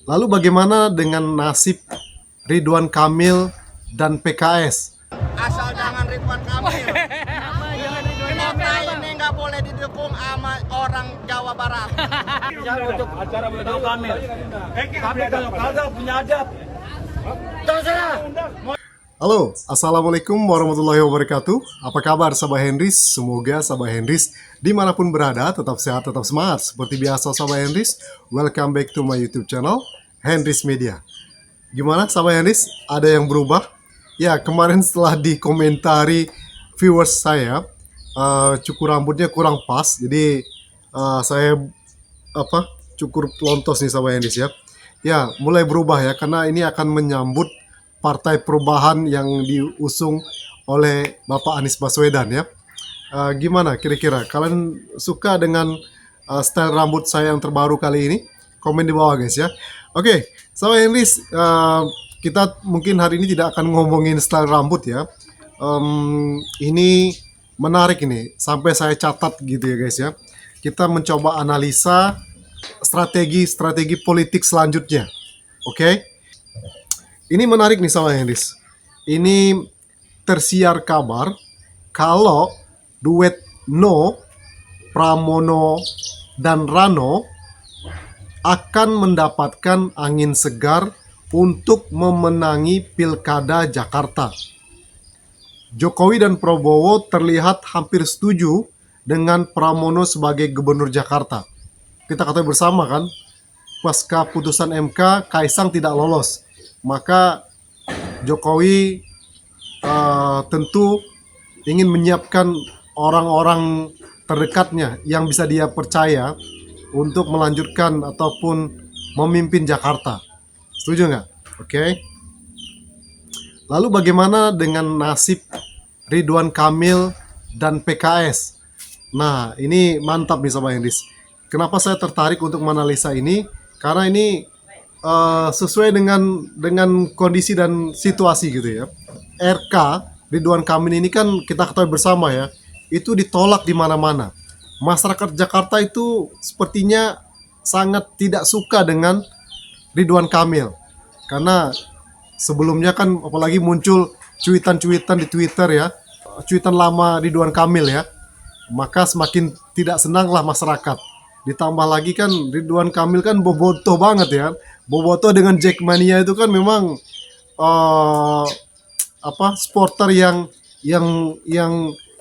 Lalu bagaimana dengan nasib Ridwan Kamil dan PKS? Asal jangan Ridwan Kamil. Kenapa ini nggak boleh didukung sama orang Jawa Barat? Untuk acara Ridwan Kamil. Tapi kalau kagak punya adab. Terserah. Halo, Assalamualaikum warahmatullahi wabarakatuh. Apa kabar Sabah Henrys? Semoga Sabah Henrys dimanapun berada tetap sehat, tetap semangat. Seperti biasa Sabah Henrys, welcome back to my YouTube channel, Henrys Media. Gimana Sabah Henrys? Ada yang berubah? Ya, kemarin setelah dikomentari viewers saya, cukur rambutnya kurang pas. Jadi saya cukur lontos nih Sabah Henrys ya. Ya, mulai berubah ya, karena ini akan menyambut Partai Perubahan yang diusung oleh Bapak Anies Baswedan ya. Gimana kira-kira? Kalian suka dengan style rambut saya yang terbaru kali ini? Komen di bawah guys ya. Oke, Sabah Henrys, kita mungkin hari ini tidak akan ngomongin style rambut ya. Ini menarik ini, sampai saya catat gitu ya guys ya. Kita mencoba analisa strategi politik selanjutnya. Oke? Ini menarik nih sama Henrys. Ini tersiar kabar kalau duet No, Pramono, dan Rano akan mendapatkan angin segar untuk memenangi Pilkada Jakarta. Jokowi dan Prabowo terlihat hampir setuju dengan Pramono sebagai gubernur Jakarta. Kita ketahui bersama kan, pasca putusan MK, Kaisang tidak lolos. Maka Jokowi tentu ingin menyiapkan orang-orang terdekatnya yang bisa dia percaya untuk melanjutkan ataupun memimpin Jakarta. Setuju nggak? Oke. Lalu bagaimana dengan nasib Ridwan Kamil dan PKS? Nah, ini mantap nih Sobat Hendis. Kenapa saya tertarik untuk menganalisa ini? Karena ini sesuai dengan kondisi dan situasi gitu ya. RK Ridwan Kamil ini kan kita ketahui bersama ya, itu ditolak di mana-mana. Masyarakat Jakarta itu sepertinya sangat tidak suka dengan Ridwan Kamil karena sebelumnya kan apalagi muncul cuitan-cuitan di Twitter ya, cuitan lama Ridwan Kamil ya, maka semakin tidak senanglah masyarakat. Ditambah lagi kan Ridwan Kamil kan bobotoh banget ya. Bobotoh dengan Jackmania itu kan memang supporter yang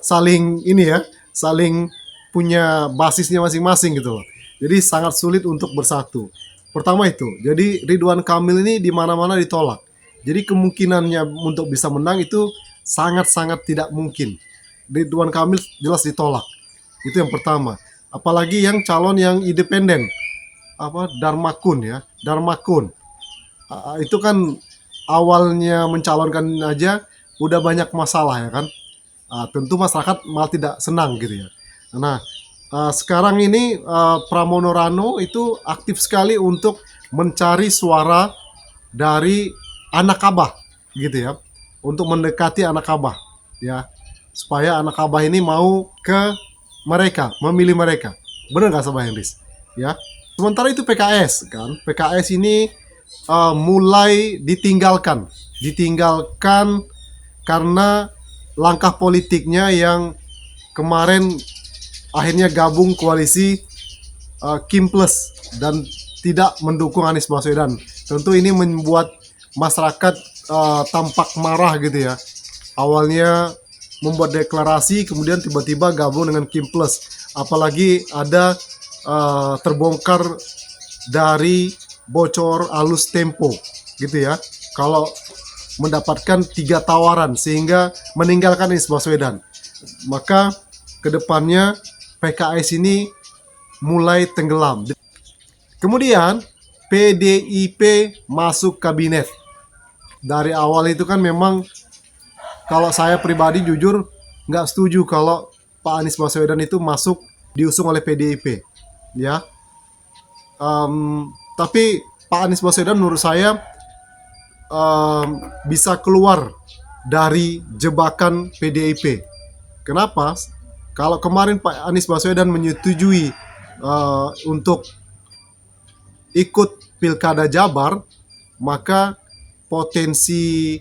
saling ini ya, saling punya basisnya masing-masing gitu loh. Jadi sangat sulit untuk bersatu. Pertama itu. Jadi Ridwan Kamil ini di mana-mana ditolak. Jadi kemungkinannya untuk bisa menang itu sangat-sangat tidak mungkin. Ridwan Kamil jelas ditolak. Itu yang pertama. Apalagi yang calon yang independen. Darmakun ya, Darmakun. Itu kan awalnya mencalonkan aja udah banyak masalah ya kan. Tentu masyarakat malah tidak senang gitu ya. Nah, sekarang ini Pramono Rano itu aktif sekali untuk mencari suara dari anak Abah gitu ya, untuk mendekati anak Abah ya, supaya anak Abah ini mau ke mereka, memilih mereka. Benar nggak Sobat Henrys? Ya. Sementara itu PKS kan, PKS ini mulai ditinggalkan karena langkah politiknya yang kemarin akhirnya gabung koalisi Kim Plus dan tidak mendukung Anies Baswedan. Tentu ini membuat masyarakat tampak marah gitu ya. Awalnya membuat deklarasi, kemudian tiba-tiba gabung dengan Kim Plus. Apalagi ada terbongkar dari bocor alus Tempo gitu ya, kalau mendapatkan 3 tawaran sehingga meninggalkan Anies Baswedan, maka kedepannya PKS ini mulai tenggelam. Kemudian PDIP masuk kabinet. Dari awal itu kan memang kalau saya pribadi jujur nggak setuju kalau Pak Anies Baswedan itu masuk diusung oleh PDIP ya. Tapi Pak Anies Baswedan menurut saya bisa keluar dari jebakan PDIP. Kenapa? Kalau kemarin Pak Anies Baswedan menyetujui untuk ikut Pilkada Jabar, maka potensi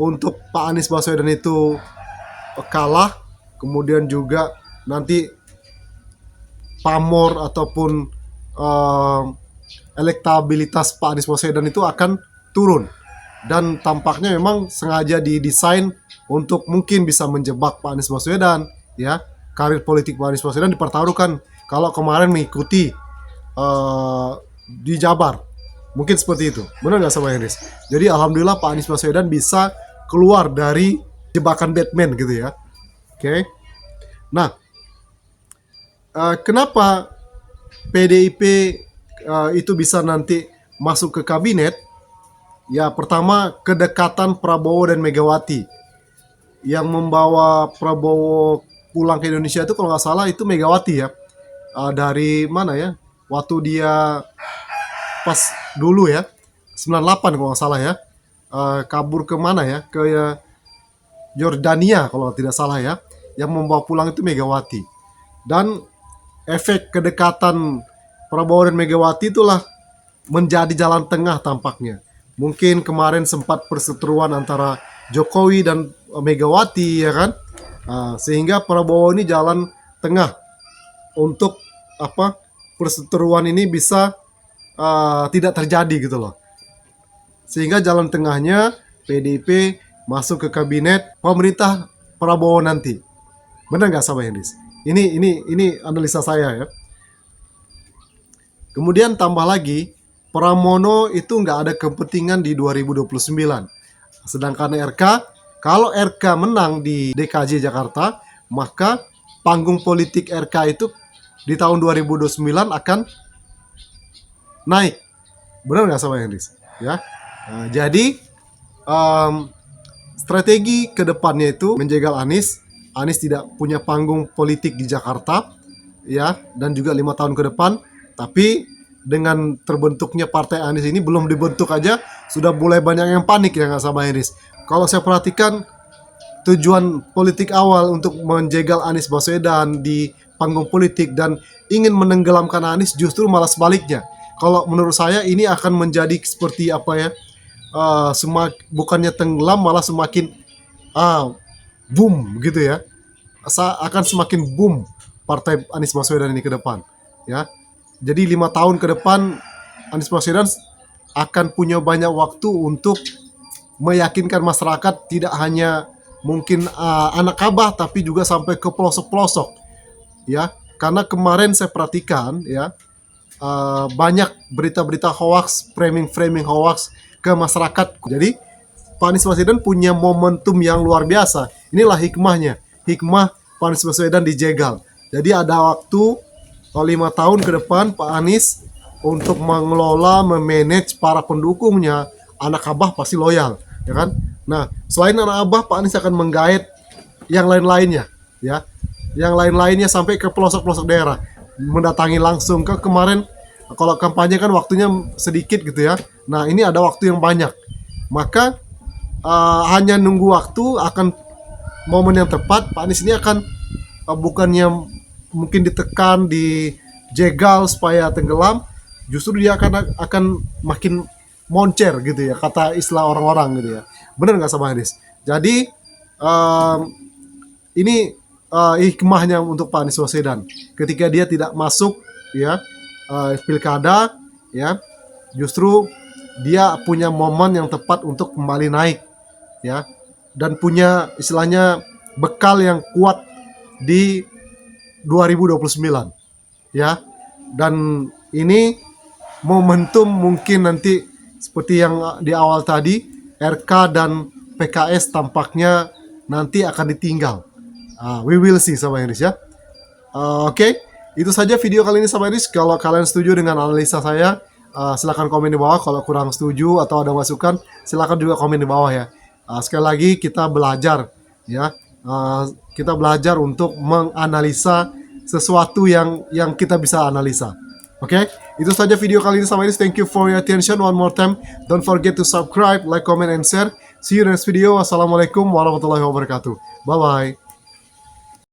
untuk Pak Anies Baswedan itu kalah, kemudian juga nanti pamor ataupun elektabilitas Pak Anies Baswedan itu akan turun. Dan tampaknya memang sengaja didesain untuk mungkin bisa menjebak Pak Anies Baswedan, ya. Karir politik Pak Anies Baswedan dipertaruhkan kalau kemarin mengikuti di Jabar. Mungkin seperti itu. Benar nggak sama Henris? Jadi alhamdulillah Pak Anies Baswedan bisa keluar dari jebakan Batman gitu ya. Oke. Nah, kenapa PDIP itu bisa nanti masuk ke kabinet? Ya, pertama kedekatan Prabowo dan Megawati. Yang membawa Prabowo pulang ke Indonesia itu kalau nggak salah itu Megawati ya. Dari mana ya? Waktu dia pas dulu ya, 98 kalau nggak salah ya. Kabur ke mana ya? Ke Yordania kalau tidak salah ya. Yang membawa pulang itu Megawati. Dan efek kedekatan Prabowo dan Megawati itulah menjadi jalan tengah tampaknya. Mungkin kemarin sempat perseteruan antara Jokowi dan Megawati ya kan, sehingga Prabowo ini jalan tengah untuk perseteruan ini bisa tidak terjadi gitu loh. Sehingga jalan tengahnya PDIP masuk ke kabinet pemerintah Prabowo nanti. Benar nggak sahabat Hendis? Ini analisa saya ya. Kemudian tambah lagi, Pramono itu nggak ada kepentingan di 2029. Sedangkan RK, kalau RK menang di DKJ Jakarta, maka panggung politik RK itu di tahun 2029 akan naik. Benar nggak sama Hendris? Ya. Nah, jadi strategi kedepannya itu menjegal Anies. Anies tidak punya panggung politik di Jakarta, ya, dan juga 5 tahun ke depan. Tapi dengan terbentuknya partai Anies ini belum dibentuk aja sudah mulai banyak yang panik ya nggak sama Anies. Kalau saya perhatikan tujuan politik awal untuk menjegal Anies Baswedan di panggung politik dan ingin menenggelamkan Anies justru malah sebaliknya. Kalau menurut saya ini akan menjadi seperti apa ya? Bukannya tenggelam malah semakin boom gitu ya. Akan semakin boom partai Anies Baswedan ini ke depan ya. Jadi 5 tahun ke depan Anies Baswedan akan punya banyak waktu untuk meyakinkan masyarakat, tidak hanya mungkin anak Abah tapi juga sampai ke pelosok-pelosok ya. Karena kemarin saya perhatikan ya, banyak berita-berita hoax, framing hoax ke masyarakat. Jadi Pak Anies Baswedan punya momentum yang luar biasa. Inilah hikmahnya, hikmah Pak Anies Baswedan dijegal. Jadi ada waktu 5 tahun ke depan Pak Anies untuk mengelola, memanage para pendukungnya. Anak Abah pasti loyal, ya kan? Nah, selain anak Abah, Pak Anies akan menggait yang lain-lainnya, ya. Yang lain-lainnya sampai ke pelosok-pelosok daerah, mendatangi langsung ke kemarin. Kalau kampanye kan waktunya sedikit gitu ya. Nah, ini ada waktu yang banyak. Maka hanya nunggu waktu, akan momen yang tepat Pak Anies ini akan bukannya mungkin ditekan, dijegal supaya tenggelam, justru dia akan makin moncer gitu ya, kata istilah orang-orang gitu ya. Benar nggak sama Anies? Jadi ini hikmahnya untuk Pak Anies Baswedan. Ketika dia tidak masuk ya pilkada ya, justru dia punya momen yang tepat untuk kembali naik ya, dan punya istilahnya bekal yang kuat di 2029 ya. Dan ini momentum mungkin nanti seperti yang di awal tadi, RK dan PKS tampaknya nanti akan ditinggal. We will see sama Iris ya. Oke. Itu saja video kali ini sama Iris. Kalau kalian setuju dengan analisa saya, silakan komen di bawah. Kalau kurang setuju atau ada masukan, silakan juga komen di bawah ya. Sekali lagi kita belajar ya. Kita belajar untuk menganalisa sesuatu yang kita bisa analisa. Oke, itu saja video kali ini sama Iris. Thank you for your attention one more time. Don't forget to subscribe, like, comment, and share. See you next video. Wassalamualaikum warahmatullahi wabarakatuh. Bye bye.